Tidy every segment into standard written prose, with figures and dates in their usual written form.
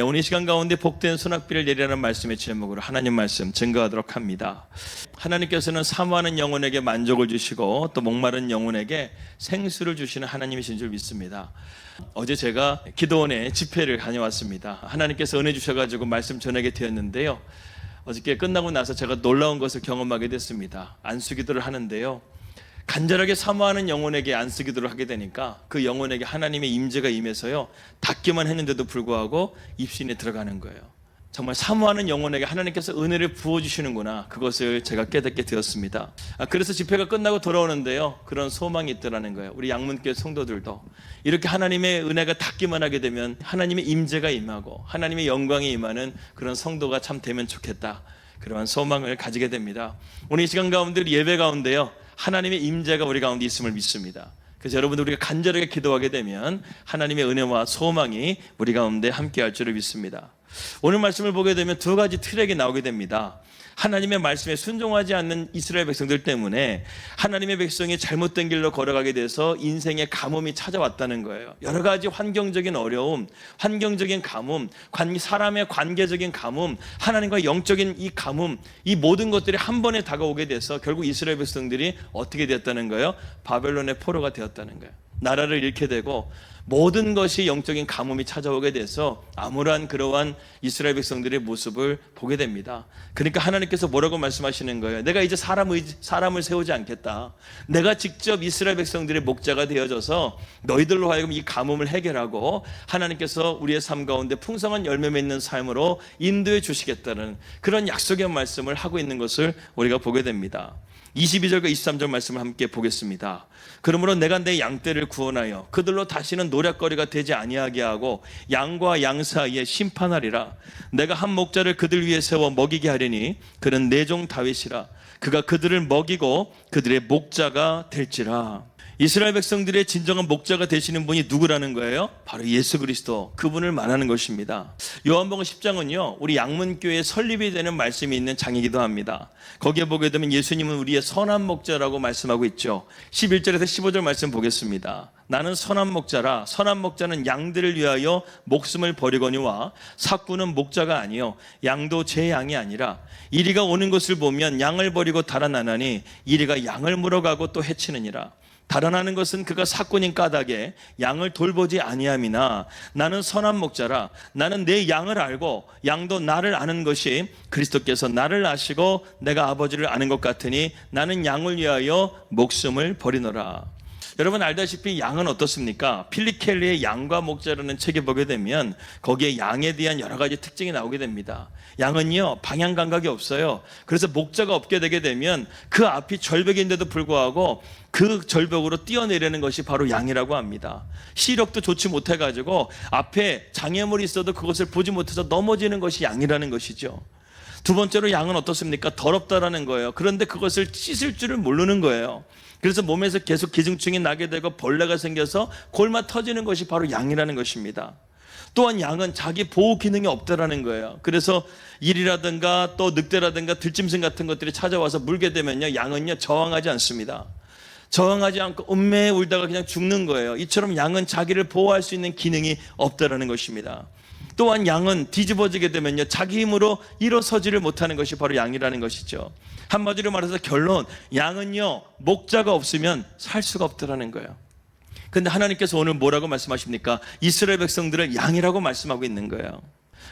오늘 이 시간 가운데 복된 소낙비를 내리라는 말씀의 제목으로 하나님 말씀 증거하도록 합니다. 하나님께서는 사모하는 영혼에게 만족을 주시고 또 목마른 영혼에게 생수를 주시는 하나님이신 줄 믿습니다. 어제 제가 기도원에 집회를 다녀왔습니다. 하나님께서 은혜 주셔가지고 말씀 전하게 되었는데요. 어저께 끝나고 나서 제가 놀라운 것을 경험하게 됐습니다. 안수기도를 하는데요, 간절하게 사모하는 영혼에게 안수기도를 하게 되니까 그 영혼에게 하나님의 임재가 임해서요, 닫기만 했는데도 불구하고 입신에 들어가는 거예요. 정말 사모하는 영혼에게 하나님께서 은혜를 부어주시는구나, 그것을 제가 깨닫게 되었습니다. 그래서 집회가 끝나고 돌아오는데요, 그런 소망이 있더라는 거예요. 우리 양문교회 성도들도 이렇게 하나님의 은혜가 닿기만 하게 되면 하나님의 임재가 임하고 하나님의 영광이 임하는 그런 성도가 참 되면 좋겠다, 그러한 소망을 가지게 됩니다. 오늘 이 시간 가운데 예배 가운데요, 하나님의 임재가 우리 가운데 있음을 믿습니다. 그래서 여러분들, 우리가 간절하게 기도하게 되면 하나님의 은혜와 소망이 우리 가운데 함께할 줄을 믿습니다. 오늘 말씀을 보게 되면 두 가지 트랙이 나오게 됩니다. 하나님의 말씀에 순종하지 않는 이스라엘 백성들 때문에 하나님의 백성이 잘못된 길로 걸어가게 돼서 인생의 가뭄이 찾아왔다는 거예요. 여러 가지 환경적인 어려움, 환경적인 가뭄, 사람의 관계적인 가뭄, 하나님과 영적인 이 가뭄, 이 모든 것들이 한 번에 다가오게 돼서 결국 이스라엘 백성들이 어떻게 되었다는 거예요? 바벨론의 포로가 되었다는 거예요. 나라를 잃게 되고 모든 것이 영적인 가뭄이 찾아오게 돼서 암울한 그러한 이스라엘 백성들의 모습을 보게 됩니다. 그러니까 하나님께서 뭐라고 말씀하시는 거예요? 내가 이제 사람을 세우지 않겠다. 내가 직접 이스라엘 백성들의 목자가 되어져서 너희들로 하여금 이 가뭄을 해결하고 하나님께서 우리의 삶 가운데 풍성한 열매 맺는 삶으로 인도해 주시겠다는 그런 약속의 말씀을 하고 있는 것을 우리가 보게 됩니다. 22절과 23절 말씀을 함께 보겠습니다. 그러므로 내가 내 양떼를 구원하여 그들로 다시는 노략거리가 되지 아니하게 하고 양과 양 사이에 심판하리라. 내가 한 목자를 그들 위에 세워 먹이게 하리니 그는 내 종 다윗이라. 그가 그들을 먹이고 그들의 목자가 될지라. 이스라엘 백성들의 진정한 목자가 되시는 분이 누구라는 거예요? 바로 예수 그리스도, 그분을 말하는 것입니다. 요한복음 10장은요, 우리 양문교회 설립이 되는 말씀이 있는 장이기도 합니다. 거기에 보게 되면 예수님은 우리의 선한 목자라고 말씀하고 있죠. 11절에서 15절 말씀 보겠습니다. 나는 선한 목자라. 선한 목자는 양들을 위하여 목숨을 버리거니와 삭구는 목자가 아니요 양도 제 양이 아니라 이리가 오는 것을 보면 양을 버리고 달아나나니 이리가 양을 물어가고 또 해치느니라. 달아나는 것은 그가 삭군인 까닭에 양을 돌보지 아니함이나 나는 선한 목자라. 나는 내 양을 알고 양도 나를 아는 것이 그리스도께서 나를 아시고 내가 아버지를 아는 것 같으니 나는 양을 위하여 목숨을 버리노라. 여러분 알다시피 양은 어떻습니까? 필립 켈리의 양과 목자라는 책에 보게 되면 거기에 양에 대한 여러 가지 특징이 나오게 됩니다. 양은요, 방향 감각이 없어요. 그래서 목자가 없게 되게 되면 그 앞이 절벽인데도 불구하고 그 절벽으로 뛰어내리는 것이 바로 양이라고 합니다. 시력도 좋지 못해가지고 앞에 장애물이 있어도 그것을 보지 못해서 넘어지는 것이 양이라는 것이죠. 두 번째로 양은 어떻습니까? 더럽다라는 거예요. 그런데 그것을 씻을 줄을 모르는 거예요. 그래서 몸에서 계속 기증증이 나게 되고 벌레가 생겨서 골마 터지는 것이 바로 양이라는 것입니다. 또한 양은 자기 보호 기능이 없다라는 거예요. 그래서 일이라든가 또 늑대라든가 들짐승 같은 것들이 찾아와서 물게 되면요, 양은요 저항하지 않습니다. 저항하지 않고 음매에 울다가 그냥 죽는 거예요. 이처럼 양은 자기를 보호할 수 있는 기능이 없다라는 것입니다. 또한 양은 뒤집어지게 되면요, 자기 힘으로 일어서지를 못하는 것이 바로 양이라는 것이죠. 한마디로 말해서 결론, 양은요 목자가 없으면 살 수가 없더라는 거예요. 근데 하나님께서 오늘 뭐라고 말씀하십니까? 이스라엘 백성들을 양이라고 말씀하고 있는 거예요.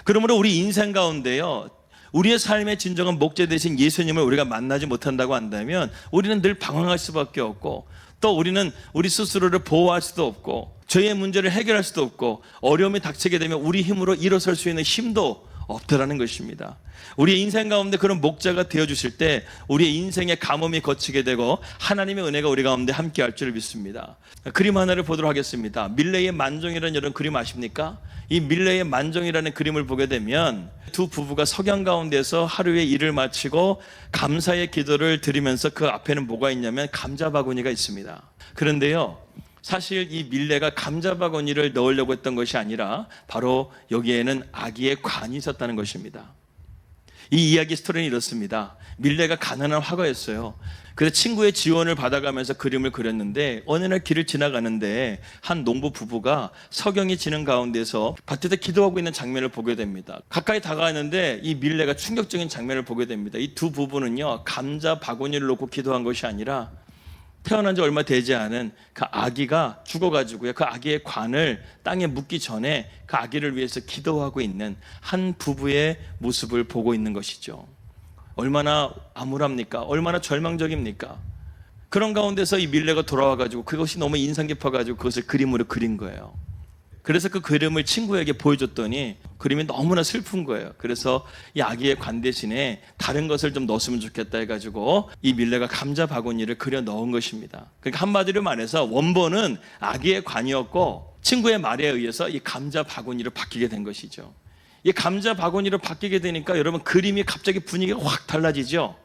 그러므로 우리 인생 가운데요, 우리의 삶의 진정한 목자 되신 예수님을 우리가 만나지 못한다고 한다면 우리는 늘 방황할 수밖에 없고, 또 우리는 우리 스스로를 보호할 수도 없고 죄의 문제를 해결할 수도 없고 어려움이 닥치게 되면 우리 힘으로 일어설 수 있는 힘도 없더라는 것입니다. 우리의 인생 가운데 그런 목자가 되어주실 때 우리의 인생의 가뭄이 거치게 되고 하나님의 은혜가 우리 가운데 함께할 줄을 믿습니다. 그림 하나를 보도록 하겠습니다. 밀레의 만종이라는 이런 그림 아십니까? 이 밀레의 만종이라는 그림을 보게 되면 두 부부가 석양 가운데서 하루의 일을 마치고 감사의 기도를 드리면서 그 앞에는 뭐가 있냐면 감자 바구니가 있습니다. 그런데요, 사실 이 밀레가 감자 바구니를 넣으려고 했던 것이 아니라 바로 여기에는 아기의 관이 있었다는 것입니다. 이 이야기 스토리는 이렇습니다. 밀레가 가난한 화가였어요. 그래서 친구의 지원을 받아가면서 그림을 그렸는데 어느 날 길을 지나가는데 한 농부 부부가 석영이 지는 가운데서 밭에서 기도하고 있는 장면을 보게 됩니다. 가까이 다가가는데 이 밀레가 충격적인 장면을 보게 됩니다. 이 두 부부는요, 감자 바구니를 놓고 기도한 것이 아니라 태어난 지 얼마 되지 않은 그 아기가 죽어가지고요, 그 아기의 관을 땅에 묻기 전에 그 아기를 위해서 기도하고 있는 한 부부의 모습을 보고 있는 것이죠. 얼마나 암울합니까? 얼마나 절망적입니까? 그런 가운데서 이 밀레가 돌아와가지고 그것이 너무 인상 깊어가지고 그것을 그림으로 그린 거예요. 그래서 그 그림을 친구에게 보여줬더니 그림이 너무나 슬픈 거예요. 그래서 이 아기의 관 대신에 다른 것을 좀 넣었으면 좋겠다 해가지고 이 밀레가 감자 바구니를 그려 넣은 것입니다. 그러니까 한마디로 말해서 원본은 아기의 관이었고 친구의 말에 의해서 이 감자 바구니로 바뀌게 된 것이죠. 이 감자 바구니로 바뀌게 되니까 여러분 그림이 갑자기 분위기가 확 달라지죠.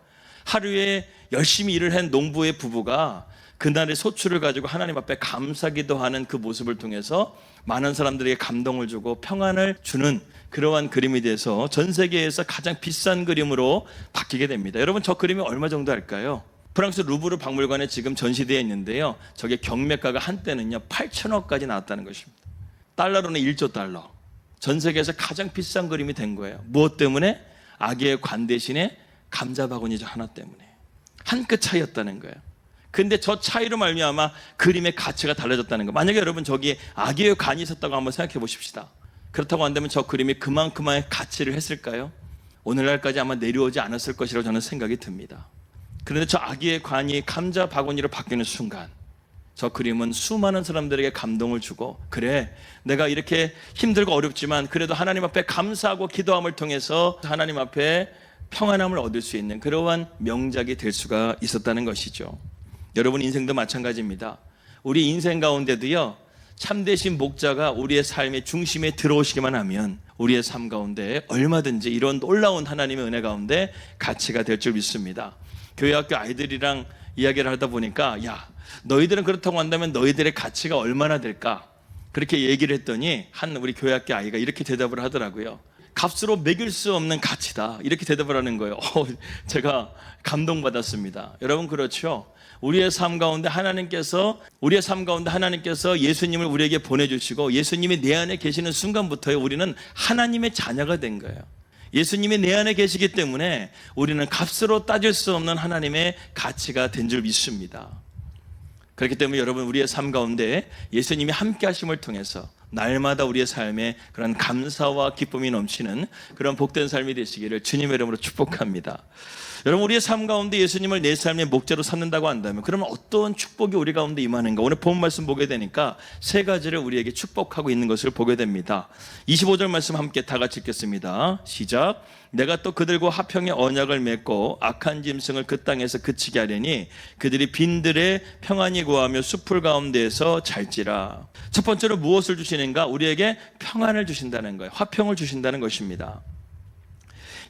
하루에 열심히 일을 한 농부의 부부가 그날의 소출을 가지고 하나님 앞에 감사기도 하는 그 모습을 통해서 많은 사람들에게 감동을 주고 평안을 주는 그러한 그림이 돼서 전 세계에서 가장 비싼 그림으로 바뀌게 됩니다. 여러분, 저 그림이 얼마 정도 할까요? 프랑스 루브르 박물관에 지금 전시되어 있는데요, 저게 경매가가 한때는요 8천억까지 나왔다는 것입니다. 달러로는 1조 달러. 전 세계에서 가장 비싼 그림이 된 거예요. 무엇 때문에? 아기의 관 대신에 감자 바구니 하나 때문에. 한 끗 차이였다는 거예요. 근데 저 차이로 말미암아 그림의 가치가 달라졌다는 거예요. 만약에 여러분 저기 아기의 관이 있었다고 한번 생각해 보십시다. 그렇다고 한다면 저 그림이 그만큼의 가치를 했을까요? 오늘날까지 아마 내려오지 않았을 것이라고 저는 생각이 듭니다. 그런데 저 아기의 관이 감자 바구니로 바뀌는 순간 저 그림은 수많은 사람들에게 감동을 주고, 그래, 내가 이렇게 힘들고 어렵지만 그래도 하나님 앞에 감사하고 기도함을 통해서 하나님 앞에 평안함을 얻을 수 있는 그러한 명작이 될 수가 있었다는 것이죠. 여러분 인생도 마찬가지입니다. 우리 인생 가운데도요, 참되신 목자가 우리의 삶의 중심에 들어오시기만 하면 우리의 삶 가운데 얼마든지 이런 놀라운 하나님의 은혜 가운데 가치가 될 줄 믿습니다. 교회 학교 아이들이랑 이야기를 하다 보니까, 야, 너희들은 그렇다고 한다면 너희들의 가치가 얼마나 될까? 그렇게 얘기를 했더니 한 우리 교회 학교 아이가 이렇게 대답을 하더라고요. 값으로 매길 수 없는 가치다. 이렇게 대답을 하는 거예요. 제가 감동받았습니다. 여러분, 그렇죠? 우리의 삶 가운데 하나님께서 예수님을 우리에게 보내주시고 예수님이 내 안에 계시는 순간부터 우리는 하나님의 자녀가 된 거예요. 예수님이 내 안에 계시기 때문에 우리는 값으로 따질 수 없는 하나님의 가치가 된 줄 믿습니다. 그렇기 때문에 여러분, 우리의 삶 가운데 예수님이 함께 하심을 통해서 날마다 우리의 삶에 그런 감사와 기쁨이 넘치는 그런 복된 삶이 되시기를 주님의 이름으로 축복합니다. 여러분, 우리의 삶 가운데 예수님을 내 삶의 목자로 삼는다고 한다면 그러면 어떤 축복이 우리 가운데 임하는가? 오늘 본 말씀 보게 되니까 세 가지를 우리에게 축복하고 있는 것을 보게 됩니다. 25절 말씀 함께 다 같이 읽겠습니다. 시작. 내가 또 그들과 화평의 언약을 맺고 악한 짐승을 그 땅에서 그치게 하려니 그들이 빈들에 평안히 구하며 숲풀 가운데에서 잘지라. 첫 번째로 무엇을 주시는가? 우리에게 평안을 주신다는 거예요. 화평을 주신다는 것입니다.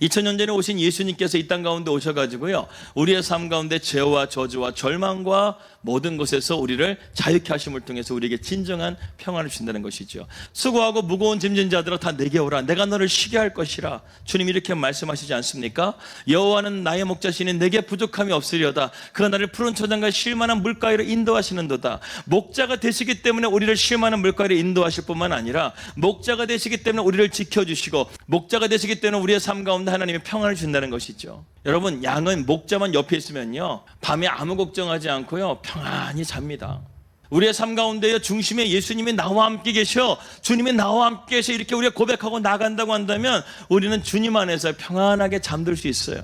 2000년 전에 오신 예수님께서 이 땅 가운데 오셔가지고요, 우리의 삶 가운데 죄와 저주와 절망과 모든 것에서 우리를 자유케 하심을 통해서 우리에게 진정한 평안을 주신다는 것이죠. 수고하고 무거운 짐진 자들아 다 내게 오라. 내가 너를 쉬게 할 것이라. 주님 이렇게 말씀하시지 않습니까? 여호와는 나의 목자시니 내게 부족함이 없으려다. 그가 나를 푸른 초장과 쉴만한 물가에로 인도하시는도다. 목자가 되시기 때문에 우리를 쉴만한 물가에로 인도하실 뿐만 아니라 목자가 되시기 때문에 우리를 지켜주시고 목자가 되시기 때문에 우리의 삶 가운데 하나님의 평안을 준다는 것이죠. 여러분, 양은 목자만 옆에 있으면요, 밤에 아무 걱정하지 않고요 평안히 잡니다. 우리의 삶 가운데요, 중심에 예수님이 나와 함께 계셔, 주님이 나와 함께 계셔, 이렇게 우리가 고백하고 나간다고 한다면 우리는 주님 안에서 평안하게 잠들 수 있어요.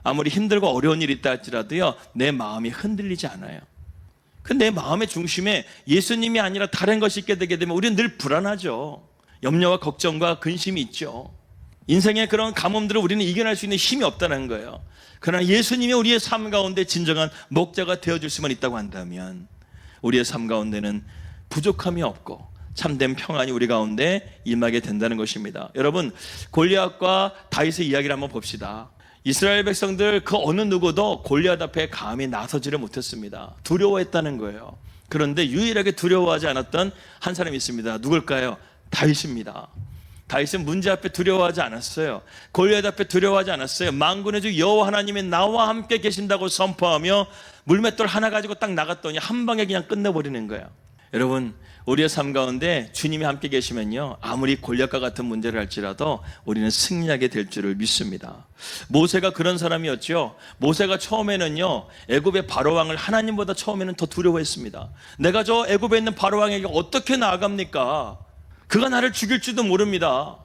아무리 힘들고 어려운 일이 있다 할지라도요, 내 마음이 흔들리지 않아요. 근데 내 마음의 중심에 예수님이 아니라 다른 것이 있게 되게 되면 우리는 늘 불안하죠. 염려와 걱정과 근심이 있죠. 인생의 그런 가뭄들을 우리는 이겨낼 수 있는 힘이 없다는 거예요. 그러나 예수님이 우리의 삶 가운데 진정한 목자가 되어줄 수만 있다고 한다면 우리의 삶 가운데는 부족함이 없고 참된 평안이 우리 가운데 임하게 된다는 것입니다. 여러분, 골리앗과 다윗의 이야기를 한번 봅시다. 이스라엘 백성들 그 어느 누구도 골리앗 앞에 감히 나서지를 못했습니다. 두려워했다는 거예요. 그런데 유일하게 두려워하지 않았던 한 사람이 있습니다. 누굴까요? 다윗입니다. 다윗은 문제 앞에 두려워하지 않았어요. 골리앗 앞에 두려워하지 않았어요. 만군의 주 여호와 하나님이 나와 함께 계신다고 선포하며 물맷돌 하나 가지고 딱 나갔더니 한 방에 그냥 끝내버리는 거예요. 여러분, 우리의 삶 가운데 주님이 함께 계시면요, 아무리 골리앗과 같은 문제를 할지라도 우리는 승리하게 될 줄을 믿습니다. 모세가 그런 사람이었죠. 모세가 처음에는요, 애굽의 바로왕을 하나님보다 처음에는 더 두려워했습니다. 내가 저 애굽에 있는 바로왕에게 어떻게 나아갑니까? 그가 나를 죽일지도 모릅니다.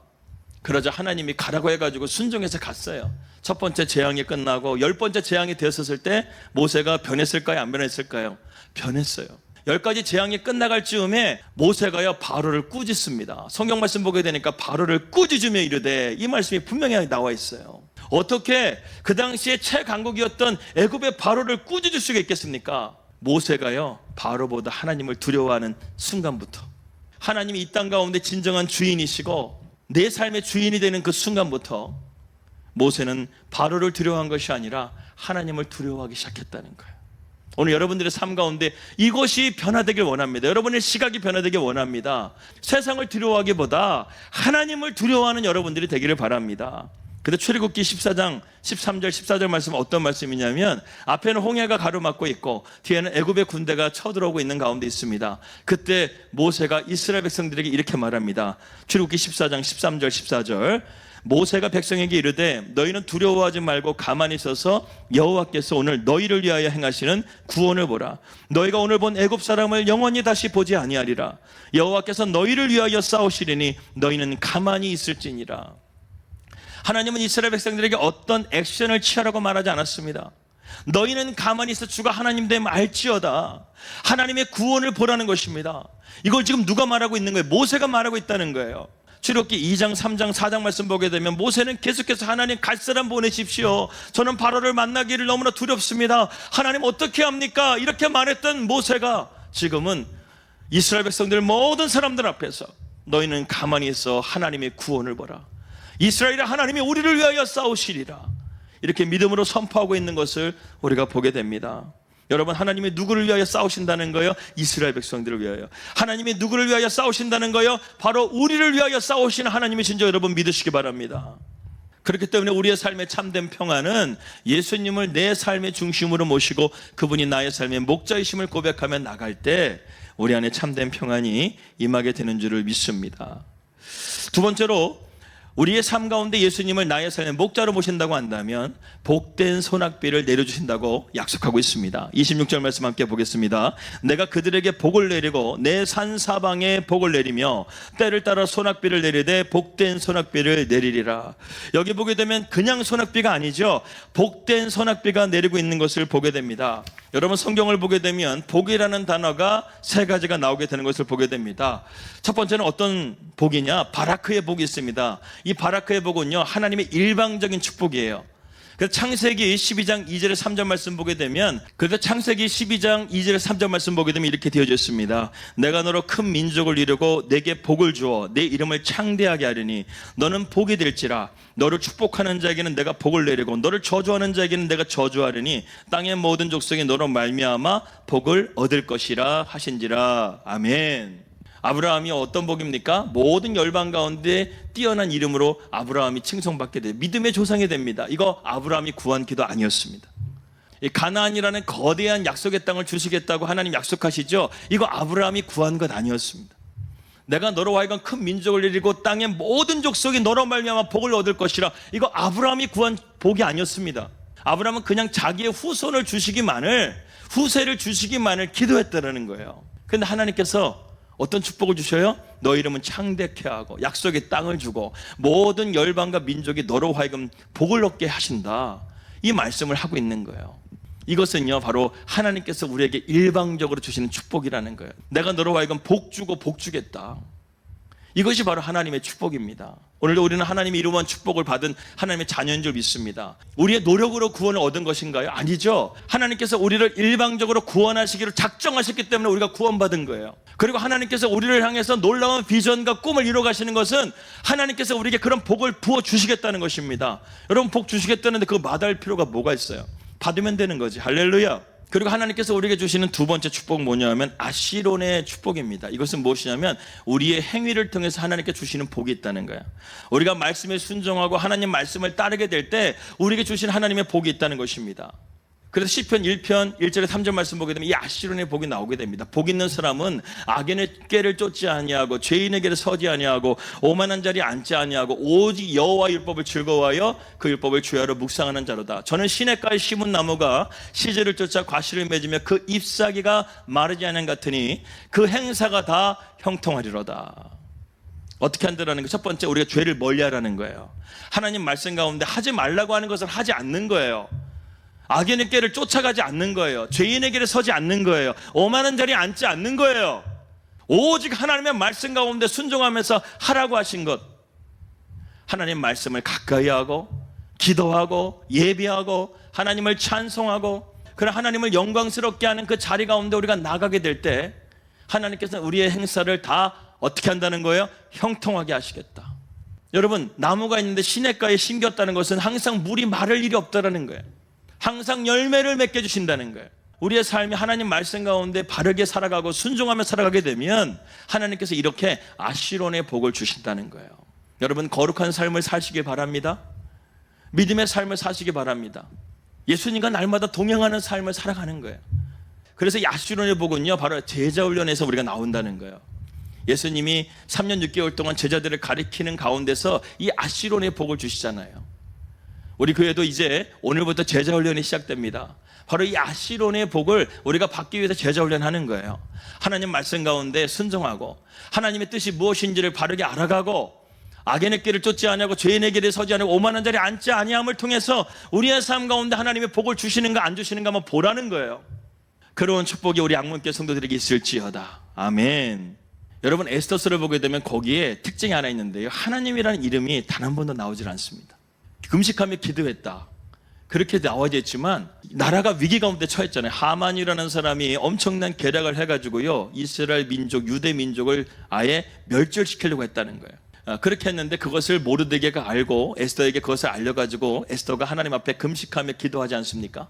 그러자 하나님이 가라고 해가지고 순종해서 갔어요. 첫 번째 재앙이 끝나고 10번째 재앙이 되었을 때 모세가 변했을까요? 안 변했을까요? 변했어요. 10가지 재앙이 끝나갈 즈음에 모세가요, 바로를 꾸짖습니다. 성경 말씀 보게 되니까 바로를 꾸짖으며 이르되, 이 말씀이 분명히 나와 있어요. 어떻게 그 당시에 최강국이었던 애굽의 바로를 꾸짖을 수가 있겠습니까? 모세가요, 바로보다 하나님을 두려워하는 순간부터, 하나님이 이 땅 가운데 진정한 주인이시고 내 삶의 주인이 되는 그 순간부터 모세는 바로를 두려워한 것이 아니라 하나님을 두려워하기 시작했다는 거예요. 오늘 여러분들의 삶 가운데 이것이 변화되길 원합니다. 여러분의 시각이 변화되길 원합니다. 세상을 두려워하기보다 하나님을 두려워하는 여러분들이 되기를 바랍니다. 근데 출애굽기 14장 13절 14절 말씀은 어떤 말씀이냐면, 앞에는 홍해가 가로막고 있고 뒤에는 애굽의 군대가 쳐들어오고 있는 가운데 있습니다. 그때 모세가 이스라엘 백성들에게 이렇게 말합니다. 출애굽기 14장 13절 14절, 모세가 백성에게 이르되 너희는 두려워하지 말고 가만히 있어서 여호와께서 오늘 너희를 위하여 행하시는 구원을 보라. 너희가 오늘 본 애굽 사람을 영원히 다시 보지 아니하리라. 여호와께서 너희를 위하여 싸우시리니 너희는 가만히 있을지니라. 하나님은 이스라엘 백성들에게 어떤 액션을 취하라고 말하지 않았습니다. 너희는 가만히 있어 주가 하나님 됨 알지어다. 하나님의 구원을 보라는 것입니다. 이걸 지금 누가 말하고 있는 거예요? 모세가 말하고 있다는 거예요. 출애굽기 2장 3장 4장 말씀 보게 되면 모세는 계속해서 하나님 갈 사람 보내십시오. 저는 바로를 만나기를 너무나 두렵습니다. 하나님 어떻게 합니까? 이렇게 말했던 모세가 지금은 이스라엘 백성들 모든 사람들 앞에서 너희는 가만히 있어 하나님의 구원을 보라. 이스라엘의 하나님이 우리를 위하여 싸우시리라. 이렇게 믿음으로 선포하고 있는 것을 우리가 보게 됩니다. 여러분, 하나님이 누구를 위하여 싸우신다는 거예요? 이스라엘 백성들을 위하여. 하나님이 누구를 위하여 싸우신다는 거예요? 바로 우리를 위하여 싸우시는 하나님이신 줄 여러분 믿으시기 바랍니다. 그렇기 때문에 우리의 삶의 참된 평안은 예수님을 내 삶의 중심으로 모시고 그분이 나의 삶의 목자이심을 고백하며 나갈 때 우리 안에 참된 평안이 임하게 되는 줄을 믿습니다. 두 번째로, 우리의 삶 가운데 예수님을 나의 삶의 목자로 모신다고 한다면 복된 소낙비를 내려주신다고 약속하고 있습니다. 26절 말씀 함께 보겠습니다. 내가 그들에게 복을 내리고 내 산 사방에 복을 내리며 때를 따라 소낙비를 내리되 복된 소낙비를 내리리라. 여기 보게 되면 그냥 소낙비가 아니죠. 복된 소낙비가 내리고 있는 것을 보게 됩니다. 여러분, 성경을 보게 되면 복이라는 단어가 세 가지가 나오게 되는 것을 보게 됩니다. 첫 번째는 어떤 복이냐? 바라크의 복이 있습니다. 이 바라크의 복은요, 하나님의 일방적인 축복이에요. 그래서 창세기 12장 2절에 3절 말씀 보게 되면, 그래서 창세기 12장 2절에 3절 말씀 보게 되면 이렇게 되어져 있습니다. 내가 너로 큰 민족을 이루고 내게 복을 주어 내 이름을 창대하게 하리니 너는 복이 될지라. 너를 축복하는 자에게는 내가 복을 내리고 너를 저주하는 자에게는 내가 저주하리니 땅의 모든 족속이 너로 말미암아 복을 얻을 것이라 하신지라. 아멘. 아브라함이 어떤 복입니까? 모든 열방 가운데 뛰어난 이름으로 아브라함이 칭송받게 돼요. 믿음의 조상이 됩니다. 이거 아브라함이 구한 기도 아니었습니다. 이 가나안이라는 거대한 약속의 땅을 주시겠다고 하나님 약속하시죠? 이거 아브라함이 구한 것 아니었습니다. 내가 너로 하여금 큰 민족을 이루고 땅의 모든 족속이 너로 말미암아 복을 얻을 것이라. 이거 아브라함이 구한 복이 아니었습니다. 아브라함은 그냥 자기의 후손을 주시기만을, 후세를 주시기만을 기도했다는 거예요. 그런데 하나님께서 어떤 축복을 주셔요? 너 이름은 창대케 하고 약속의 땅을 주고 모든 열방과 민족이 너로 하여금 복을 얻게 하신다. 이 말씀을 하고 있는 거예요. 이것은요, 바로 하나님께서 우리에게 일방적으로 주시는 축복이라는 거예요. 내가 너로 하여금 복 주고 복 주겠다. 이것이 바로 하나님의 축복입니다. 오늘도 우리는 하나님의 이름한 축복을 받은 하나님의 자녀인 줄 믿습니다. 우리의 노력으로 구원을 얻은 것인가요? 아니죠. 하나님께서 우리를 일방적으로 구원하시기로 작정하셨기 때문에 우리가 구원받은 거예요. 그리고 하나님께서 우리를 향해서 놀라운 비전과 꿈을 이루어 가시는 것은 하나님께서 우리에게 그런 복을 부어주시겠다는 것입니다. 여러분, 복 주시겠다는데 그거 마다할 필요가 뭐가 있어요? 받으면 되는 거지. 할렐루야. 그리고 하나님께서 우리에게 주시는 두 번째 축복은 뭐냐면 아시론의 축복입니다. 이것은 무엇이냐면 우리의 행위를 통해서 하나님께 주시는 복이 있다는 거예요. 우리가 말씀에 순종하고 하나님 말씀을 따르게 될 때 우리에게 주신 하나님의 복이 있다는 것입니다. 그래서 시편 1편 1절에 3절 말씀 보게 되면 이 아시론의 복이 나오게 됩니다. 복 있는 사람은 악인의 꾀를 쫓지 아니하고 죄인의 길에 서지 아니하고 오만한 자리에 앉지 아니하고 오직 여호와 율법을 즐거워하여 그 율법을 주야로 묵상하는 자로다. 저는 시냇가에 심은 나무가 시절을 쫓아 과실을 맺으며 그 잎사귀가 마르지 않은 같으니 그 행사가 다 형통하리로다. 어떻게 한다라는 거? 첫 번째, 우리가 죄를 멀리하라는 거예요. 하나님 말씀 가운데 하지 말라고 하는 것을 하지 않는 거예요. 악인의 길을 쫓아가지 않는 거예요. 죄인의 길에 서지 않는 거예요. 오만한 자리에 앉지 않는 거예요. 오직 하나님의 말씀 가운데 순종하면서 하라고 하신 것, 하나님 말씀을 가까이 하고 기도하고 예비하고 하나님을 찬송하고 그런 하나님을 영광스럽게 하는 그 자리 가운데 우리가 나가게 될 때 하나님께서는 우리의 행사를 다 어떻게 한다는 거예요? 형통하게 하시겠다. 여러분, 나무가 있는데 시냇가에 심겼다는 것은 항상 물이 마를 일이 없다라는 거예요. 항상 열매를 맺게 주신다는 거예요. 우리의 삶이 하나님 말씀 가운데 바르게 살아가고 순종하며 살아가게 되면 하나님께서 이렇게 아시론의 복을 주신다는 거예요. 여러분, 거룩한 삶을 사시기 바랍니다. 믿음의 삶을 사시기 바랍니다. 예수님과 날마다 동행하는 삶을 살아가는 거예요. 그래서 이 아시론의 복은요, 바로 제자훈련에서 우리가 나온다는 거예요. 예수님이 3년 6개월 동안 제자들을 가리키는 가운데서 이 아시론의 복을 주시잖아요. 우리 교회도 이제 오늘부터 제자훈련이 시작됩니다. 바로 이 아시론의 복을 우리가 받기 위해서 제자훈련하는 거예요. 하나님 말씀 가운데 순종하고 하나님의 뜻이 무엇인지를 바르게 알아가고 악인의 길을 쫓지 아니하고 죄인의 길에 서지 아니하고 오만한 자리에 앉지 아니함을 통해서 우리의 삶 가운데 하나님의 복을 주시는가 안 주시는가 한번 보라는 거예요. 그런 축복이 우리 양문교 성도들에게 있을지어다. 아멘. 여러분, 에스더서를 보게 되면 거기에 특징이 하나 있는데요, 하나님이라는 이름이 단 한 번도 나오질 않습니다. 금식하며 기도했다, 그렇게 나와져 있지만 나라가 위기 가운데 처했잖아요. 하만이라는 사람이 엄청난 계략을 해가지고요, 이스라엘 민족, 유대 민족을 아예 멸절시키려고 했다는 거예요. 그렇게 했는데 그것을 모르드게가 알고 에스더에게 그것을 알려가지고 에스더가 하나님 앞에 금식하며 기도하지 않습니까?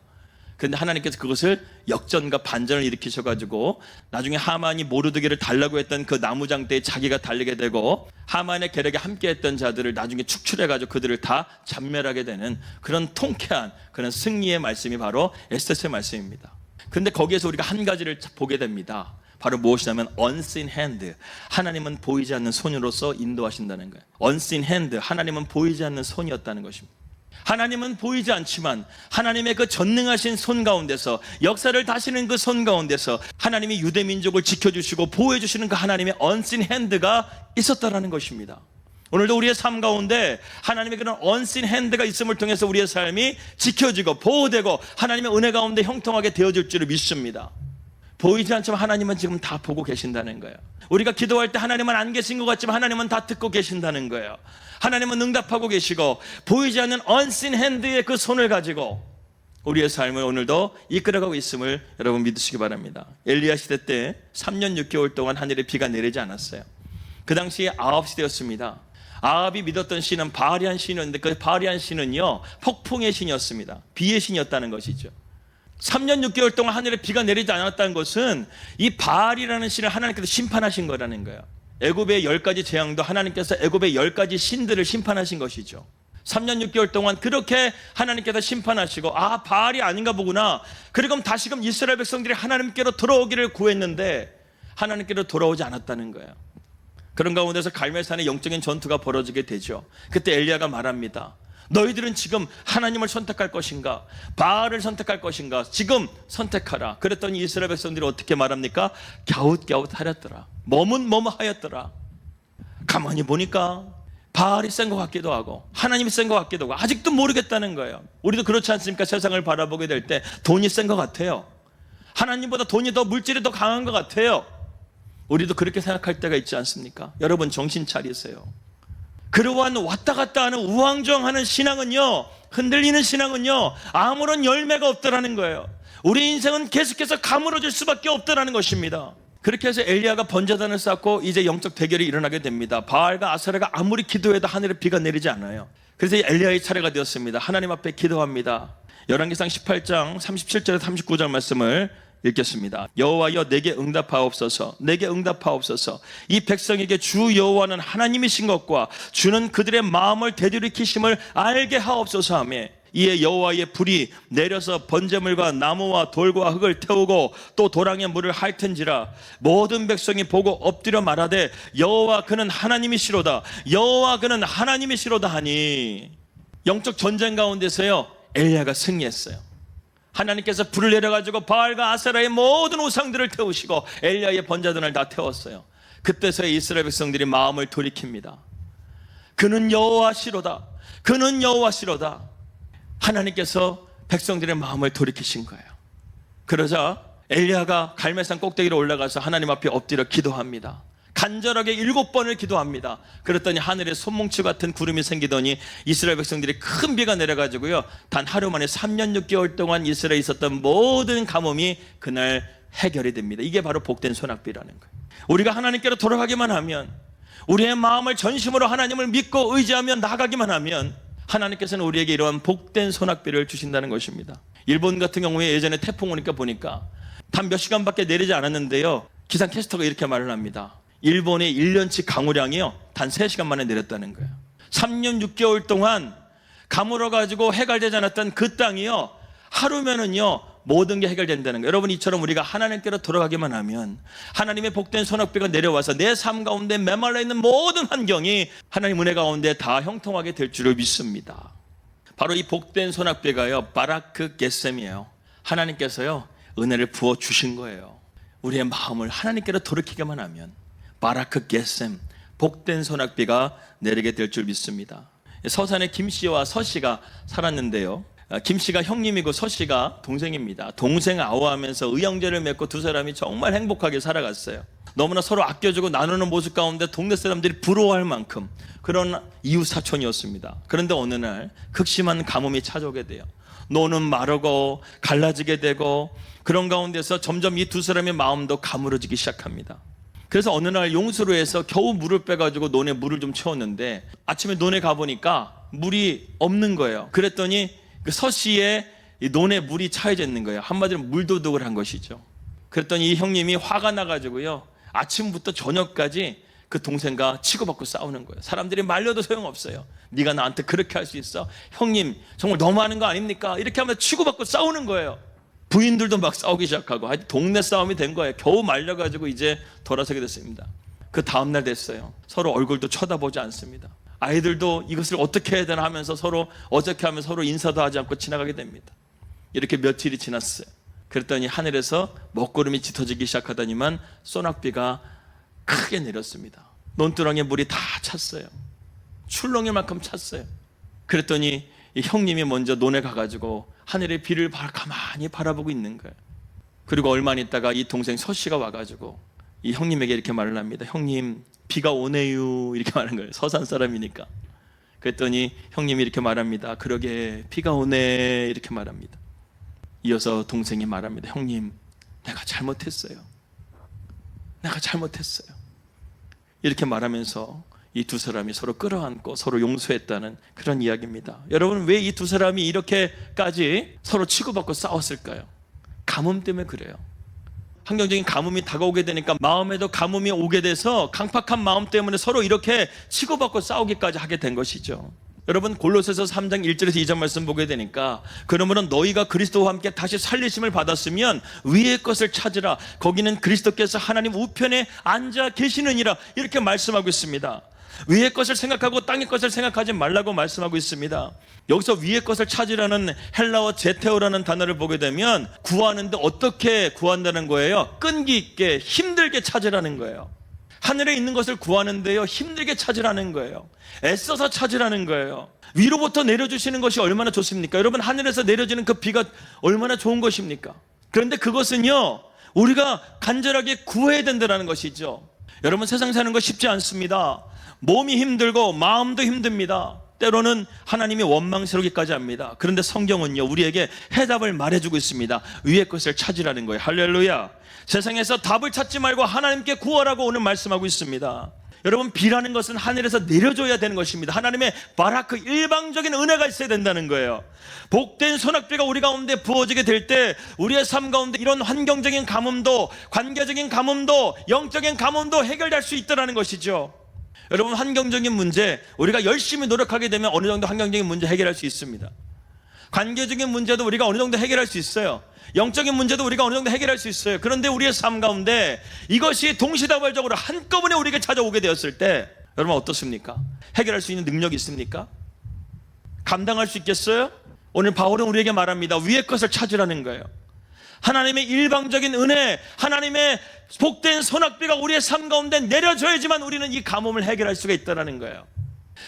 그런데 하나님께서 그것을 역전과 반전을 일으키셔가지고 나중에 하만이 모르드게를 달라고 했던 그 나무장대에 자기가 달리게 되고 하만의 계략에 함께했던 자들을 나중에 축출해가지고 그들을 다 잡멸하게 되는 그런 통쾌한 그런 승리의 말씀이 바로 에스더서의 말씀입니다. 그런데 거기에서 우리가 한 가지를 보게 됩니다. 바로 무엇이냐면 unseen hand, 하나님은 보이지 않는 손으로서 인도하신다는 거예요. unseen hand, 하나님은 보이지 않는 손이었다는 것입니다. 하나님은 보이지 않지만 하나님의 그 전능하신 손 가운데서, 역사를 다시는 그 손 가운데서 하나님이 유대 민족을 지켜주시고 보호해주시는 그 하나님의 unseen hand가 있었다라는 것입니다. 오늘도 우리의 삶 가운데 하나님의 그런 unseen hand가 있음을 통해서 우리의 삶이 지켜지고 보호되고 하나님의 은혜 가운데 형통하게 되어질 줄을 믿습니다. 보이지 않지만 하나님은 지금 다 보고 계신다는 거예요. 우리가 기도할 때 하나님은 안 계신 것 같지만 하나님은 다 듣고 계신다는 거예요. 하나님은 응답하고 계시고 보이지 않는 unseen hand의 그 손을 가지고 우리의 삶을 오늘도 이끌어가고 있음을 여러분 믿으시기 바랍니다. 엘리야 시대 때 3년 6개월 동안 하늘에 비가 내리지 않았어요. 그 당시에 아합 시대였습니다. 아합이 믿었던 신은 바알이한 신이었는데 그 바알이한 신은요, 폭풍의 신이었습니다. 비의 신이었다는 것이죠. 3년 6개월 동안 하늘에 비가 내리지 않았다는 것은 이 바알이라는 신을 하나님께서 심판하신 거라는 거예요. 애굽의 10가지 재앙도 하나님께서 애굽의 10가지 신들을 심판하신 것이죠. 3년 6개월 동안 그렇게 하나님께서 심판하시고, 아, 바알이 아닌가 보구나. 그리고 다시금 이스라엘 백성들이 하나님께로 돌아오기를 구했는데 하나님께로 돌아오지 않았다는 거예요. 그런 가운데서 갈멜산의 영적인 전투가 벌어지게 되죠. 그때 엘리야가 말합니다. 너희들은 지금 하나님을 선택할 것인가, 바알을 선택할 것인가, 지금 선택하라. 그랬더니 이스라엘 백성들이 어떻게 말합니까? 갸웃갸웃하였더라. 머뭇머뭇하였더라. 가만히 보니까 바알이 센 것 같기도 하고 하나님이 센 것 같기도 하고 아직도 모르겠다는 거예요. 우리도 그렇지 않습니까? 세상을 바라보게 될 때 돈이 센 것 같아요. 하나님보다 돈이 더, 물질이 더 강한 것 같아요. 우리도 그렇게 생각할 때가 있지 않습니까? 여러분, 정신 차리세요. 그러한 왔다 갔다 하는 우왕좌왕하는 신앙은요, 흔들리는 신앙은요, 아무런 열매가 없더라는 거예요. 우리 인생은 계속해서 가물어질 수밖에 없더라는 것입니다. 그렇게 해서 엘리야가 번제단을 쌓고 이제 영적 대결이 일어나게 됩니다. 바알과 아세라가 아무리 기도해도 하늘에 비가 내리지 않아요. 그래서 엘리야의 차례가 되었습니다. 하나님 앞에 기도합니다. 열왕기상 18장 37절에서 39절 말씀을 읽겠습니다. 여호와여 내게 응답하옵소서, 내게 응답하옵소서. 이 백성에게 주 여호와는 하나님이신 것과 주는 그들의 마음을 되돌이키심을 알게 하옵소서 하며, 이에 여호와의 불이 내려서 번제물과 나무와 돌과 흙을 태우고 또 도랑에 물을 핥은지라 모든 백성이 보고 엎드려 말하되 여호와 그는 하나님이시로다, 여호와 그는 하나님이시로다 하니. 영적 전쟁 가운데서요 엘리야가 승리했어요. 하나님께서 불을 내려가지고 바알과 아세라의 모든 우상들을 태우시고 엘리야의 번제단을 다 태웠어요. 그때서야 이스라엘 백성들이 마음을 돌이킵니다. 그는 여호와시로다, 그는 여호와시로다. 하나님께서 백성들의 마음을 돌이키신 거예요. 그러자 엘리야가 갈멜산 꼭대기로 올라가서 하나님 앞에 엎드려 기도합니다. 간절하게 7번을 기도합니다. 그랬더니 하늘에 손뭉치 같은 구름이 생기더니 이스라엘 백성들이 큰 비가 내려가지고요 단 하루 만에 3년 6개월 동안 이스라엘에 있었던 모든 가뭄이 그날 해결이 됩니다. 이게 바로 복된 소낙비라는 거예요. 우리가 하나님께로 돌아가기만 하면, 우리의 마음을 전심으로 하나님을 믿고 의지하며 나가기만 하면 하나님께서는 우리에게 이러한 복된 소낙비를 주신다는 것입니다. 일본 같은 경우에 예전에 태풍 오니까 보니까 단 몇 시간밖에 내리지 않았는데요 기상캐스터가 이렇게 말을 합니다. 일본의 1년치 강우량이요 단 3시간 만에 내렸다는 거예요. 3년 6개월 동안 가물어가지고 해결되지 않았던 그 땅이요 하루면은요 모든 게 해결된다는 거예요. 여러분, 이처럼 우리가 하나님께로 돌아가기만 하면 하나님의 복된 소낙비가 내려와서 내 삶 가운데 메말라 있는 모든 환경이 하나님 은혜 가운데 다 형통하게 될 줄을 믿습니다. 바로 이 복된 소낙비가요 바라크 겟셈이에요. 하나님께서요 은혜를 부어주신 거예요. 우리의 마음을 하나님께로 돌이키기만 하면 바라크 겟셈, 복된 소낙비가 내리게 될 줄 믿습니다. 서산에 김씨와 서씨가 살았는데요 김씨가 형님이고 서씨가 동생입니다. 동생 아우하면서 의형제를 맺고 두 사람이 정말 행복하게 살아갔어요. 너무나 서로 아껴주고 나누는 모습 가운데 동네 사람들이 부러워할 만큼 그런 이웃 사촌이었습니다. 그런데 어느 날 극심한 가뭄이 찾아오게 돼요. 노는 마르고 갈라지게 되고 그런 가운데서 점점 이 두 사람의 마음도 가물어지기 시작합니다. 그래서 어느 날 용수로에서 겨우 물을 빼가지고 논에 물을 좀 채웠는데 아침에 논에 가보니까 물이 없는 거예요. 그랬더니 그 서씨의 논에 물이 차여져 있는 거예요. 한마디로 물도둑을 한 것이죠. 그랬더니 이 형님이 화가 나가지고요 아침부터 저녁까지 그 동생과 치고받고 싸우는 거예요. 사람들이 말려도 소용없어요. 네가 나한테 그렇게 할 수 있어? 형님 정말 너무하는 거 아닙니까? 이렇게 하면 치고받고 싸우는 거예요. 부인들도 막 싸우기 시작하고 동네 싸움이 된 거예요. 겨우 말려가지고 이제 돌아서게 됐습니다. 그 다음날 됐어요. 서로 얼굴도 쳐다보지 않습니다. 아이들도 이것을 어떻게 해야 되나 하면서 서로 어떻게 하면 서로 인사도 하지 않고 지나가게 됩니다. 이렇게 며칠이 지났어요. 그랬더니 하늘에서 먹구름이 짙어지기 시작하더니만 소낙비가 크게 내렸습니다. 논두렁에 물이 다 찼어요. 출렁이만큼 찼어요. 그랬더니 이 형님이 먼저 논에 가가지고 하늘의 비를 가만히 바라보고 있는 거예요. 그리고 얼마 있다가 이 동생 서씨가 와가지고 이 형님에게 이렇게 말을 합니다. 형님 비가 오네요 이렇게 말하는 거예요. 서산 사람이니까. 그랬더니 형님이 이렇게 말합니다. 그러게 비가 오네 이렇게 말합니다. 이어서 동생이 말합니다. 형님 내가 잘못했어요. 내가 잘못했어요. 이렇게 말하면서 이 두 사람이 서로 끌어안고 서로 용서했다는 그런 이야기입니다. 여러분, 왜 이 두 사람이 이렇게까지 서로 치고받고 싸웠을까요? 가뭄 때문에 그래요. 환경적인 가뭄이 다가오게 되니까 마음에도 가뭄이 오게 돼서 강팍한 마음 때문에 서로 이렇게 치고받고 싸우기까지 하게 된 것이죠. 여러분, 골로새서 3장 1절에서 2절 말씀 보게 되니까 그러므로 너희가 그리스도와 함께 다시 살리심을 받았으면 위의 것을 찾으라. 거기는 그리스도께서 하나님 우편에 앉아 계시느니라. 이렇게 말씀하고 있습니다. 위의 것을 생각하고 땅의 것을 생각하지 말라고 말씀하고 있습니다. 여기서 위의 것을 찾으라는 헬라어 제테오라는 단어를 보게 되면 구하는데 어떻게 구한다는 거예요? 끈기 있게 힘들게 찾으라는 거예요. 하늘에 있는 것을 구하는데요 힘들게 찾으라는 거예요. 애써서 찾으라는 거예요. 위로부터 내려주시는 것이 얼마나 좋습니까? 여러분, 하늘에서 내려지는 그 비가 얼마나 좋은 것입니까? 그런데 그것은요 우리가 간절하게 구해야 된다는 것이죠. 여러분, 세상 사는 거 쉽지 않습니다. 몸이 힘들고 마음도 힘듭니다. 때로는 하나님이 원망스럽기까지 합니다. 그런데 성경은요 우리에게 해답을 말해주고 있습니다. 위의 것을 찾으라는 거예요. 할렐루야. 세상에서 답을 찾지 말고 하나님께 구하라고 오늘 말씀하고 있습니다. 여러분, 비라는 것은 하늘에서 내려줘야 되는 것입니다. 하나님의 바라크, 일방적인 은혜가 있어야 된다는 거예요. 복된 소낙비가 우리 가운데 부어지게 될 때 우리의 삶 가운데 이런 환경적인 가뭄도, 관계적인 가뭄도, 영적인 가뭄도 해결될 수 있다는 것이죠. 여러분, 환경적인 문제, 우리가 열심히 노력하게 되면 어느 정도 환경적인 문제 해결할 수 있습니다. 관계적인 문제도 우리가 어느 정도 해결할 수 있어요. 영적인 문제도 우리가 어느 정도 해결할 수 있어요. 그런데 우리의 삶 가운데 이것이 동시다발적으로 한꺼번에 우리에게 찾아오게 되었을 때 여러분 어떻습니까? 해결할 수 있는 능력이 있습니까? 감당할 수 있겠어요? 오늘 바울은 우리에게 말합니다. 위의 것을 찾으라는 거예요. 하나님의 일방적인 은혜, 하나님의 복된 소낙비가 우리의 삶 가운데 내려줘야지만 우리는 이 가뭄을 해결할 수가 있다는 거예요.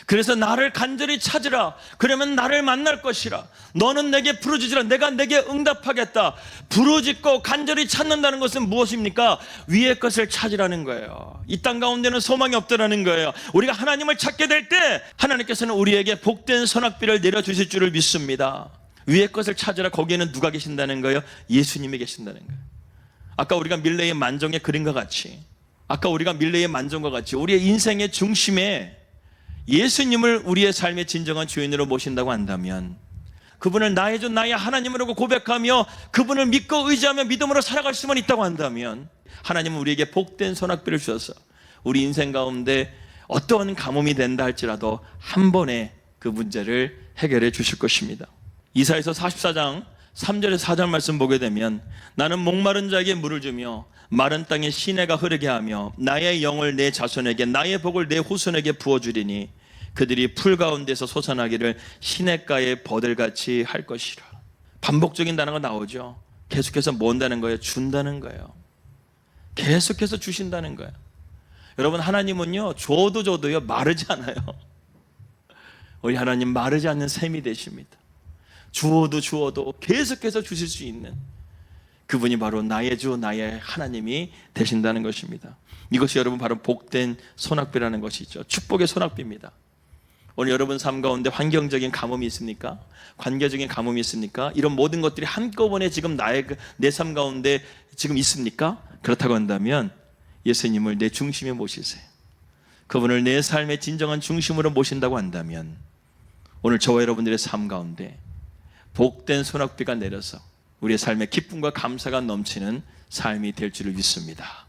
그래서 나를 간절히 찾으라. 그러면 나를 만날 것이라. 너는 내게 부르짖으라. 내가 내게 응답하겠다. 부르짖고 간절히 찾는다는 것은 무엇입니까? 위의 것을 찾으라는 거예요. 이 땅 가운데는 소망이 없다라는 거예요. 우리가 하나님을 찾게 될 때 하나님께서는 우리에게 복된 선악비를 내려주실 줄을 믿습니다. 위의 것을 찾으라. 거기에는 누가 계신다는 거예요? 예수님이 계신다는 거예요. 아까 우리가 밀레의 만종의 그림과 같이, 우리의 인생의 중심에 예수님을 우리의 삶의 진정한 주인으로 모신다고 한다면, 그분을 나의 주 나의 하나님으로 고백하며 그분을 믿고 의지하며 믿음으로 살아갈 수만 있다고 한다면, 하나님은 우리에게 복된 소낙비를 주셔서 우리 인생 가운데 어떠한 가뭄이 된다 할지라도 한 번에 그 문제를 해결해 주실 것입니다. 이사야서 44장 3절에서 4절 말씀 보게 되면, 나는 목마른 자에게 물을 주며 마른 땅에 시내가 흐르게 하며 나의 영을 내 자손에게, 나의 복을 내 후손에게 부어주리니 그들이 풀 가운데서 솟아나기를 시냇가의 버들같이 할 것이라. 반복적인 단어가 나오죠. 계속해서 뭐 한다는 거예요? 준다는 거예요. 계속해서 주신다는 거예요. 여러분, 하나님은요, 줘도요 마르지 않아요. 우리 하나님 마르지 않는 샘이 되십니다. 주어도 계속해서 주실 수 있는 그분이 바로 나의 주 나의 하나님이 되신다는 것입니다. 이것이 여러분 바로 복된 소낙비라는 것이죠. 축복의 소낙비입니다. 오늘 여러분 삶 가운데 환경적인 가뭄이 있습니까? 관계적인 가뭄이 있습니까? 이런 모든 것들이 한꺼번에 지금 내 삶 가운데 지금 있습니까? 그렇다고 한다면 예수님을 내 중심에 모시세요. 그분을 내 삶의 진정한 중심으로 모신다고 한다면 오늘 저와 여러분들의 삶 가운데 복된 소낙비가 내려서 우리의 삶에 기쁨과 감사가 넘치는 삶이 될 줄을 믿습니다.